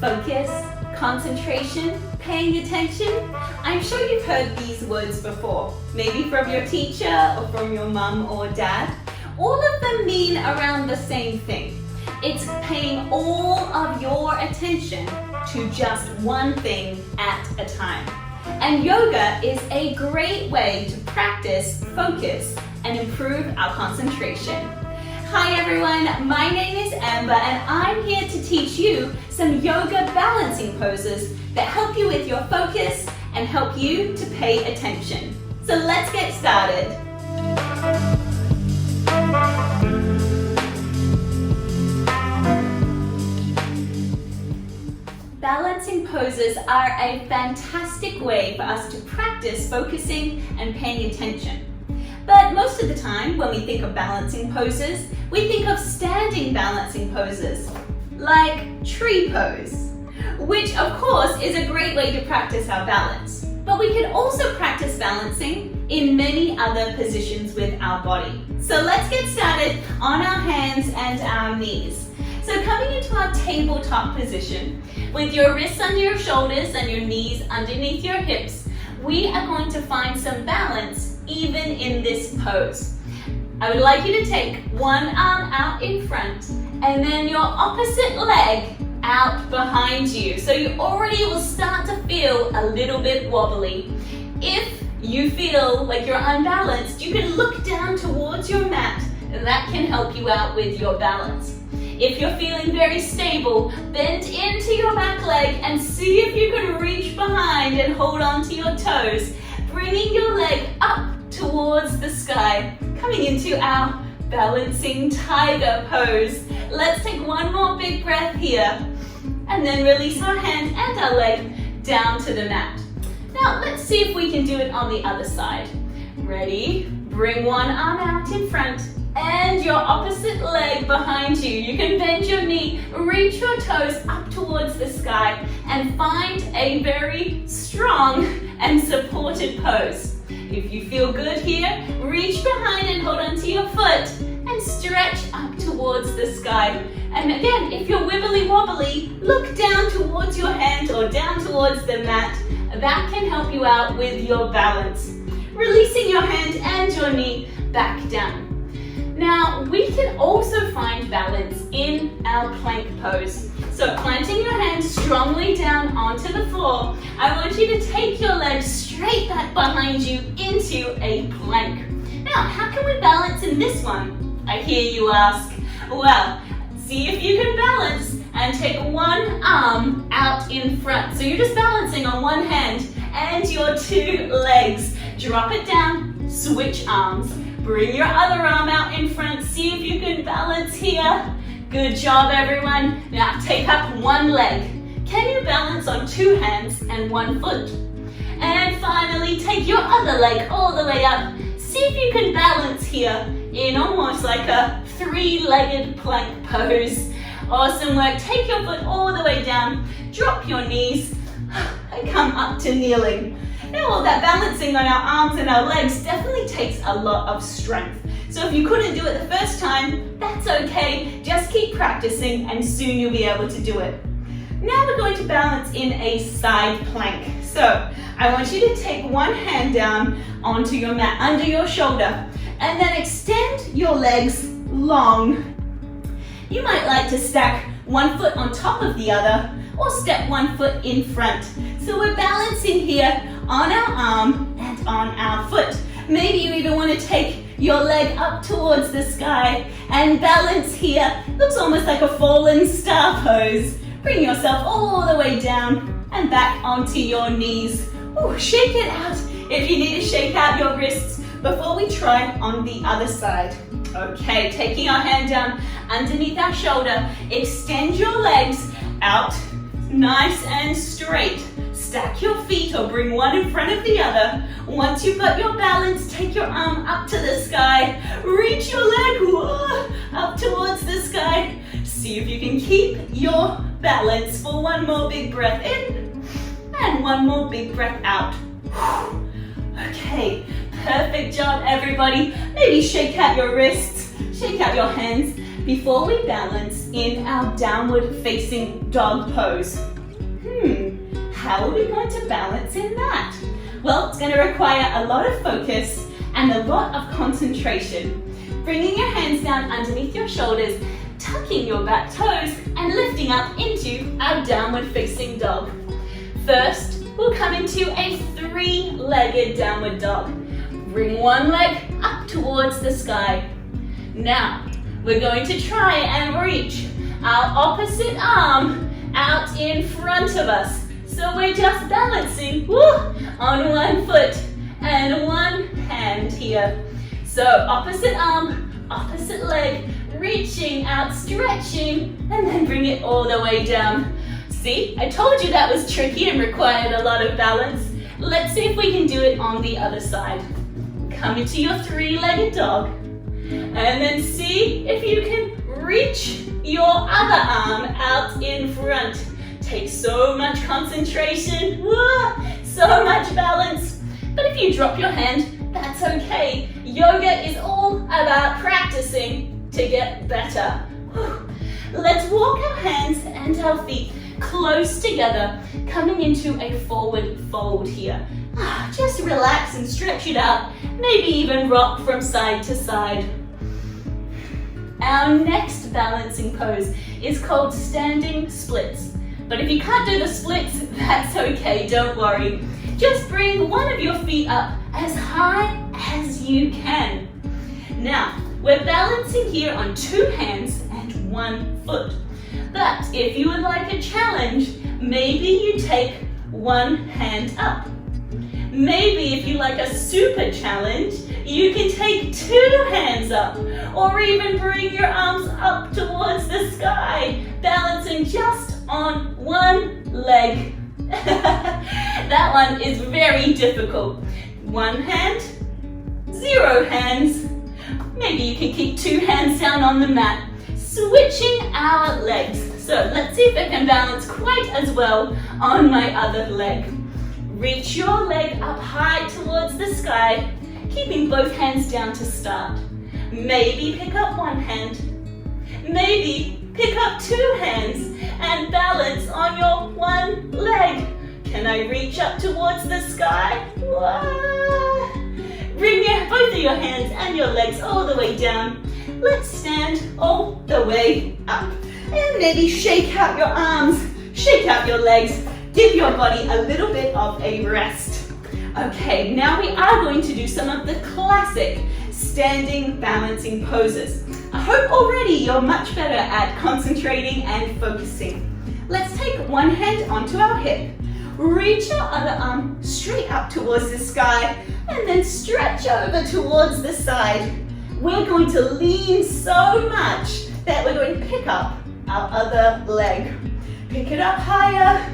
Focus, concentration, paying attention. I'm sure you've heard these words before, maybe from your teacher or from your mum or dad. All of them mean around the same thing. It's paying all of your attention to just one thing at a time. And yoga is a great way to practice focus and improve our concentration. Hi everyone, my name is Amber and I'm here to teach you some yoga balancing poses that help you with your focus and help you to pay attention. So let's get started. Balancing poses are a fantastic way for us to practice focusing and paying attention. But most of the time, when we think of balancing poses, we think of standing balancing poses, like tree pose, which of course is a great way to practice our balance. But we can also practice balancing in many other positions with our body. So let's get started on our hands and our knees. So coming into our tabletop position, with your wrists under your shoulders and your knees underneath your hips, we are going to find some balance even in this pose. I would like you to take one arm out in front and then your opposite leg out behind you. So you already will start to feel a little bit wobbly. If you feel like you're unbalanced, you can look down towards your mat and that can help you out with your balance. If you're feeling very stable, bend into your back leg and see if you can reach behind and hold on to your toes, bringing your leg up towards the sky, coming into our balancing tiger pose. Let's take one more big breath here and then release our hand and our leg down to the mat. Now let's see if we can do it on the other side. Ready? Bring one arm out in front and your opposite leg behind you. You can bend your knee, reach your toes up towards the sky and find a very strong and supported pose. If you feel good here, reach behind and hold onto your foot and stretch up towards the sky. And again, if you're wibbly wobbly, look down towards your hand or down towards the mat. That can help you out with your balance. Releasing your hand and your knee back down. Now, we can also find balance in our plank pose. So planting your hands strongly down onto the floor, I want you to take your legs straight back behind you into a plank. Now, how can we balance in this one? I hear you ask. Well, see if you can balance and take one arm out in front. So you're just balancing on one hand and your two legs. Drop it down, switch arms. Bring your other arm out in front. See if you can balance here. Good job, everyone. Now take up one leg. Can you balance on two hands and one foot? And finally, take your other leg all the way up. See if you can balance here in almost like a three-legged plank pose. Awesome work. Take your foot all the way down. Drop your knees and come up to kneeling. Now all that balancing on our arms and our legs definitely takes a lot of strength. So if you couldn't do it the first time, that's okay. Just keep practicing and soon you'll be able to do it. Now we're going to balance in a side plank. So I want you to take one hand down onto your mat under your shoulder and then extend your legs long. You might like to stack one foot on top of the other or step one foot in front. So we're balancing here on our arm and on our foot. Maybe you even want to take your leg up towards the sky and balance here. Looks almost like a fallen star pose. Bring yourself all the way down and back onto your knees. Ooh, shake it out if you need to shake out your wrists before we try on the other side. Okay, taking our hand down underneath our shoulder, extend your legs out nice and straight. Stack your feet or bring one in front of the other. Once you've got your balance, take your arm up to the sky. Reach your leg up towards the sky. See if you can keep your balance for one more big breath in and one more big breath out. Okay, perfect job everybody. Maybe shake out your wrists, shake out your hands before we balance in our downward facing dog pose. How are we going to balance in that? Well, it's going to require a lot of focus and a lot of concentration. Bringing your hands down underneath your shoulders, tucking your back toes and lifting up into our downward facing dog. First, we'll come into a three-legged downward dog. Bring one leg up towards the sky. Now, we're going to try and reach our opposite arm out in front of us. So we're just balancing on one foot and one hand here. So opposite arm, opposite leg, reaching out, stretching, and then bring it all the way down. See, I told you that was tricky and required a lot of balance. Let's see if we can do it on the other side. Come into your three-legged dog, and then see if you can reach your other arm out in front. Take so much concentration, so much balance. But if you drop your hand, that's okay. Yoga is all about practicing to get better. Let's walk our hands and our feet close together, coming into a forward fold here. Just relax and stretch it out, maybe even rock from side to side. Our next balancing pose is called standing splits. But if you can't do the splits, that's okay, don't worry. Just bring one of your feet up as high as you can. Now, we're balancing here on two hands and one foot. But if you would like a challenge, maybe you take one hand up. Maybe if you like a super challenge, you can take two hands up, or even bring your arms up towards the sky, balancing just on one leg. That one is very difficult. One hand, zero hands. Maybe you can keep two hands down on the mat. Switching our legs. So let's see if I can balance quite as well on my other leg. Reach your leg up high towards the sky, keeping both hands down to start. Maybe pick up one hand. Maybe pick up two hands and balance on your one leg. Can I reach up towards the sky? Bring both of your hands and your legs all the way down. Let's stand all the way up. And maybe shake out your arms, shake out your legs. Give your body a little bit of a rest. Okay, now we are going to do some of the classic standing balancing poses. I hope already you're much better at concentrating and focusing. Let's take one hand onto our hip, reach our other arm straight up towards the sky, and then stretch over towards the side. We're going to lean so much that we're going to pick up our other leg. Pick it up higher,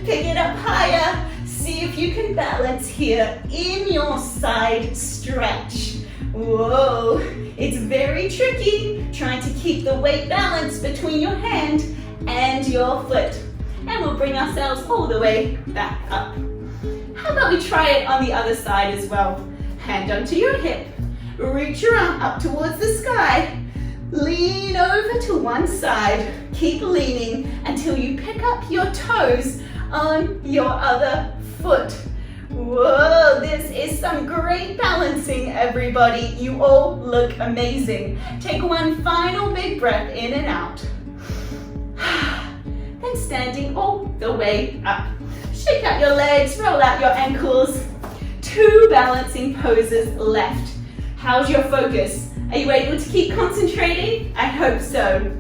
pick it up higher. See if you can balance here in your side stretch. Whoa, it's very tricky trying to keep the weight balance between your hand and your foot. And we'll bring ourselves all the way back up. How about we try it on the other side as well? Hand onto your hip, reach your arm up towards the sky, lean over to one side, keep leaning until you pick up your toes on your other foot. Whoa, this is some great balancing, everybody. You all look amazing. Take one final big breath in and out. Then standing all the way up. Shake out your legs, roll out your ankles. Two balancing poses left. How's your focus? Are you able to keep concentrating? I hope so.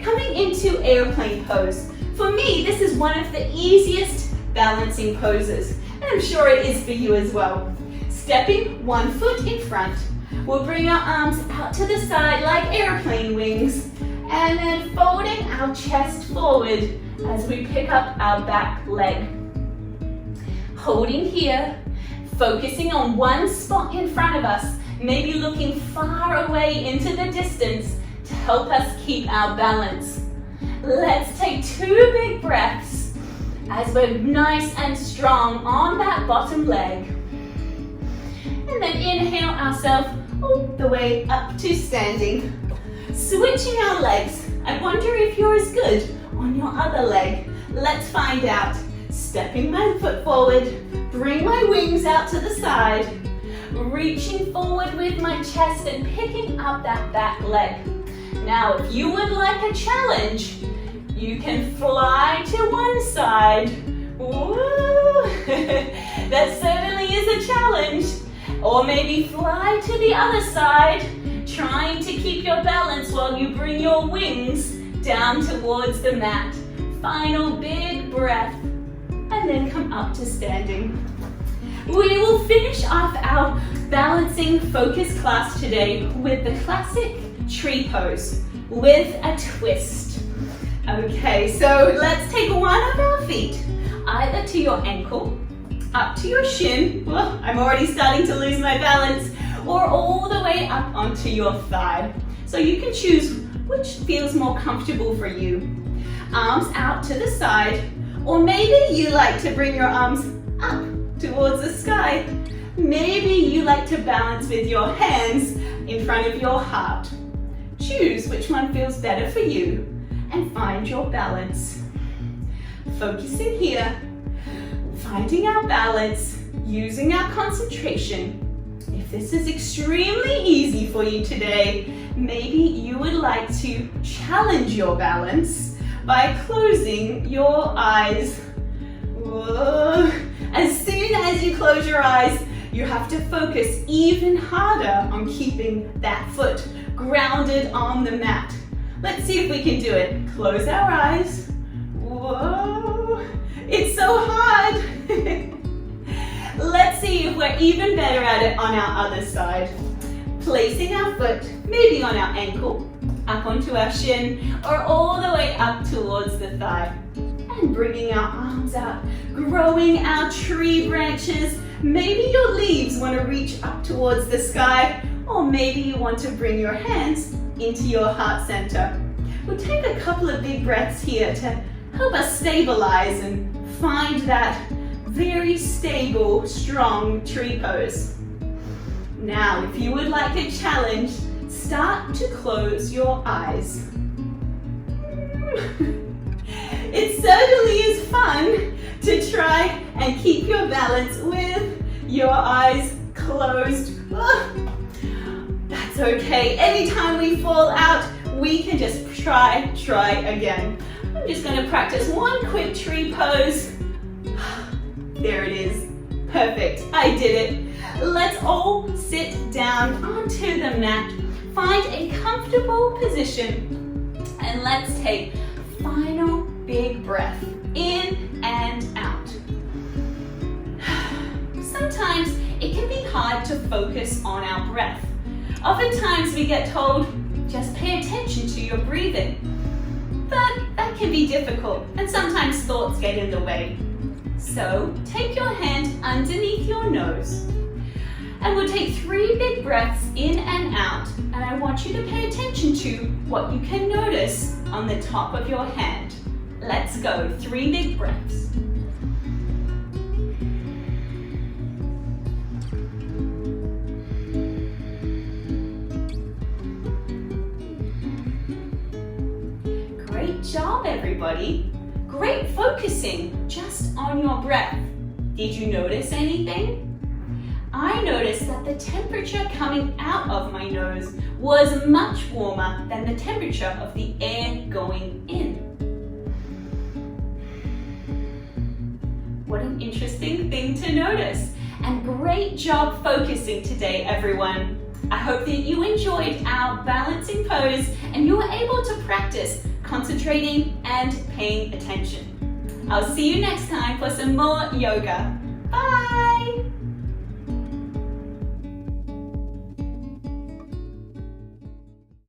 Coming into airplane pose. For me, this is one of the easiest balancing poses, and I'm sure it is for you as well. Stepping one foot in front, we'll bring our arms out to the side like airplane wings, and then folding our chest forward as we pick up our back leg. Holding here, focusing on one spot in front of us, maybe looking far away into the distance to help us keep our balance. Let's take two big breaths as we're nice and strong on that bottom leg. And then inhale ourselves all the way up to standing. Switching our legs. I wonder if you're as good on your other leg. Let's find out. Stepping my foot forward, bring my wings out to the side, reaching forward with my chest and picking up that back leg. Now, if you would like a challenge, you can fly to one side. Woo! That certainly is a challenge. Or maybe fly to the other side, trying to keep your balance while you bring your wings down towards the mat. Final big breath, and then come up to standing. We will finish off our balancing focus class today with the classic tree pose with a twist. Okay, so let's take one of our feet, either to your ankle, up to your shin, well, I'm already starting to lose my balance, or all the way up onto your thigh. So you can choose which feels more comfortable for you. Arms out to the side, or maybe you like to bring your arms up towards the sky. Maybe you like to balance with your hands in front of your heart. Choose which one feels better for you and find your balance. Focusing here, finding our balance, using our concentration. If this is extremely easy for you today, maybe you would like to challenge your balance by closing your eyes. Whoa. As soon as you close your eyes, you have to focus even harder on keeping that foot grounded on the mat. Let's see if we can do it. Close our eyes. Whoa, it's so hard. Let's see if we're even better at it on our other side. Placing our foot maybe on our ankle, up onto our shin, or all the way up towards the thigh. And bringing our arms out, growing our tree branches. Maybe your leaves want to reach up towards the sky, or maybe you want to bring your hands into your heart center. We'll take a couple of big breaths here to help us stabilize and find that very stable, strong tree pose. Now, if you would like a challenge, start to close your eyes. It certainly is fun to try and keep your balance with your eyes closed. That's okay. Anytime we fall out, we can just try again. I'm just going to practice one quick tree pose. There it is. Perfect. I did it. Let's all sit down onto the mat. Find a comfortable position and let's take final big breath in and out. Sometimes it can be hard to focus on our breath. Oftentimes we get told, just pay attention to your breathing. But that can be difficult and sometimes thoughts get in the way. So take your hand underneath your nose and we'll take 3 big breaths in and out, and I want you to pay attention to what you can notice on the top of your hand. Let's go, 3 big breaths. Great job, everybody. Great focusing just on your breath. Did you notice anything? I noticed that the temperature coming out of my nose was much warmer than the temperature of the air going in. What an interesting thing to notice. And great job focusing today, everyone. I hope that you enjoyed our balancing pose and you were able to practice concentrating and paying attention. I'll see you next time for some more yoga. Bye!